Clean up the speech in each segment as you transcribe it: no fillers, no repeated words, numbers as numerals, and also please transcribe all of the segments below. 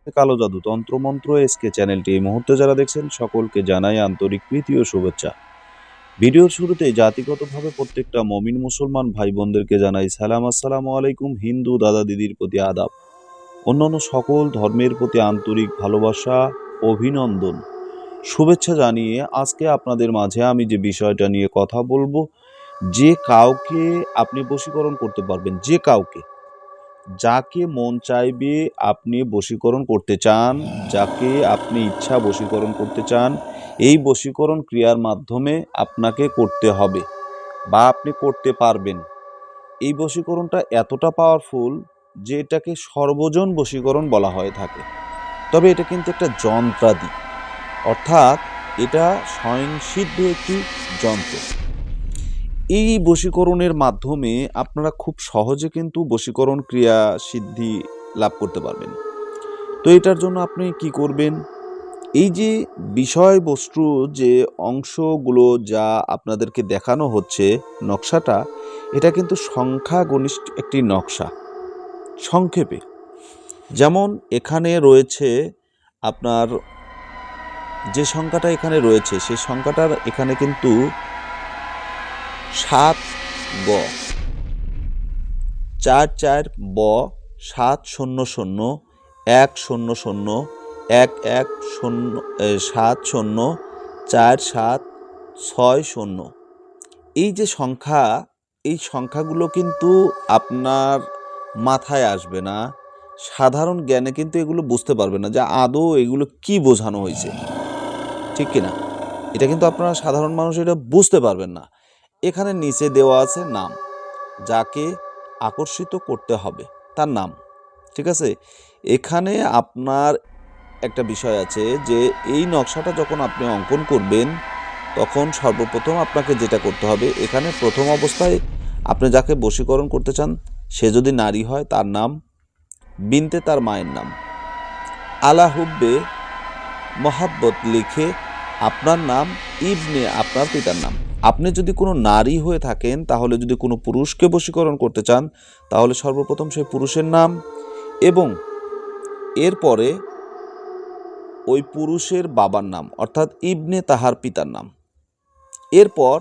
কালো জাদু তন্ত্রমন্ত্র এসকে চ্যানেলটি এই মুহূর্তে যারা দেখছেন সকলকে জানাই আন্তরিক প্রীতি ও শুভেচ্ছা। ভিডিওর শুরুতে জাতিগতভাবে প্রত্যেকটা মমিন মুসলমান ভাই বোনদেরকে জানাই সালাম, আসসালামু আলাইকুম। হিন্দু দাদা দিদির প্রতি আদাব, অন্যান্য সকল ধর্মের প্রতি আন্তরিক ভালোবাসা, অভিনন্দন, শুভেচ্ছা জানিয়ে আজকে আপনাদের মাঝে আমি যে বিষয়টা নিয়ে কথা বলবো, যে কাউকে আপনি বশীকরণ করতে পারবেন, যে কাউকে, যাকে মন চাইবে আপনি বশীকরণ করতে চান, যাকে আপনি ইচ্ছা বশীকরণ করতে চান, এই বশীকরণ ক্রিয়ার মাধ্যমে আপনাকে করতে হবে বা আপনি করতে পারবেন। এই বশীকরণটা এতটা পাওয়ারফুল যে এটাকে সর্বজন বশীকরণ বলা হয়ে থাকে। তবে এটা কিন্তু একটা যন্ত্রাদি, অর্থাৎ এটা স্বয়ংসিদ্ধ একটি যন্ত্র। এই বশীকরণের মাধ্যমে আপনারা খুব সহজে কিন্তু বশীকরণ ক্রিয়া সিদ্ধি লাভ করতে পারবেন। তো এটার জন্য আপনি কি করবেন, এই যে বিষয়বস্তু, যে অংশগুলো যা আপনাদেরকে দেখানো হচ্ছে, নকশাটা, এটা কিন্তু সংখ্যাগরিষ্ঠ একটি নকশা। সংক্ষেপে যেমন এখানে রয়েছে আপনার যে সংখ্যাটা এখানে রয়েছে, সেই সংখ্যাটার এখানে কিন্তু 7 গ 4 ব 7 0 0 1 0 0 1 1 0 7 0 4 7 6 0। এই যে সংখ্যা, এই সংখ্যাগুলো কিন্তু আপনার মাথায় আসবে না, সাধারণ জ্ঞানে কিন্তু এগুলো বুঝতে পারবে না যে আদৌ এগুলো কি বোঝানো হয়েছে, ঠিক কিনা। এটা কিন্তু আপনারা সাধারণ মানুষ এটা বুঝতে পারবেন না। এখানে নিচে দেওয়া আছে নাম, যাকে আকর্ষিত করতে হবে তার নাম, ঠিক আছে। এখানে আপনার একটা বিষয় আছে যে এই নকশাটা যখন আপনি অঙ্কন করবেন, তখন সর্বপ্রথম আপনাকে যেটা করতে হবে, এখানে প্রথম অবস্থায় আপনি যাকে বশীকরণ করতে চান, সে যদি নারী হয় তার নাম, বিনতে তার মায়ের নাম, আলা হুব্বে মহাব্বত লিখে আপনার নাম, ইবনে আপনার পিতার নাম। আপনি যদি কোনো নারী হয়ে থাকেন, তাহলে যদি কোনো পুরুষকে বশীকরণ করতে চান, তাহলে সর্বপ্রথম সেই পুরুষের নাম এবং এরপরে ওই পুরুষের বাবার নাম, অর্থাৎ ইবনে তাহার পিতার নাম। এরপর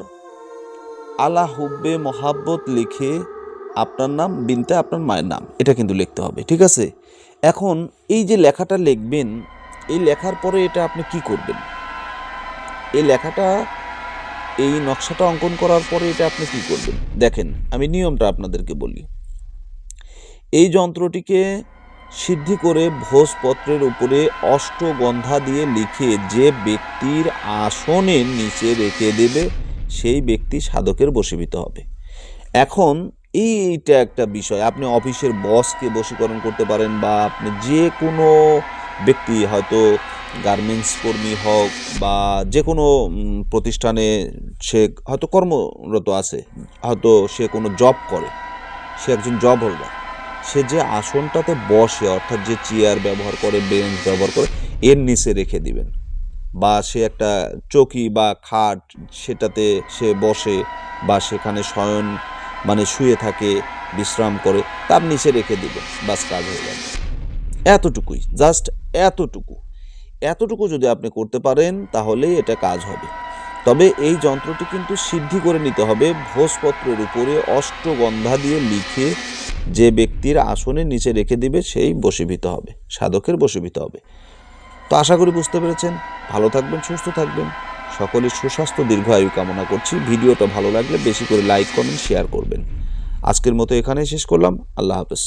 আলা হুব্বে মহাব্বত লিখে আপনার নাম, বিনতে আপনার মায়ের নাম, এটা কিন্তু লিখতে হবে, ঠিক আছে। এখন এই যে লেখাটা লিখবেন, এই লেখার পরে এটা আপনি কি করবেন, এই লেখাটা, এই নকশাটা অঙ্কন করার পরে এটা আপনি কি করবেন দেখেন, আমি নিয়মটা আপনাদেরকে বলি। এই যন্ত্রটিকে সিদ্ধি করে ভোজপত্রের উপরে অষ্টগন্ধা দিয়ে লিখে যে ব্যক্তির আসনের নিচে রেখে দেবে, সেই ব্যক্তি সাধকের বশীভূত হবে। এখন এইটা একটা বিষয়, আপনি অফিসের বসকে বশীকরণ করতে পারেন, বা আপনি যে কোনো ব্যক্তি, হয়তো গার্মেন্টস কর্মী হোক বা যে কোনো প্রতিষ্ঠানে সে হয়তো কর্মরত আছে, হয়তো সে কোনো জব করে, সে একজন জব হোল্ডার, সে যে আসনটাতে বসে, অর্থাৎ যে চেয়ার ব্যবহার করে, বেঞ্চ ব্যবহার করে, এর নিচে রেখে দিবেন, বা সে একটা চৌকি বা খাট, সেটাতে সে বসে বা সেখানে শয়ন মানে শুয়ে থাকে, বিশ্রাম করে, তার নিচে রেখে দিবেন, বাস কাজ হয়ে যাবে। এতটুকুই, জাস্ট এতটুকু যদি আপনি করতে পারেন, তাহলেই এটা কাজ হবে। তবে এই যন্ত্রটি কিন্তু সিদ্ধি করে নিতে হবে, ভোজপত্রের উপরে অষ্টগন্ধা দিয়ে লিখে যে ব্যক্তির আসনের নিচে রেখে দিবে, সেই বশীভূত হবে, সাধকের বশীভূত হবে। তো আশা করি বুঝতে পেরেছেন। ভালো থাকবেন, সুস্থ থাকবেন, সকলের সুস্বাস্থ্য দীর্ঘায়ু কামনা করছি। ভিডিওটা ভালো লাগলে বেশি করে লাইক, কমেন্ট, শেয়ার করবেন। আজকের মতো এখানেই শেষ করলাম। আল্লাহ হাফেজ।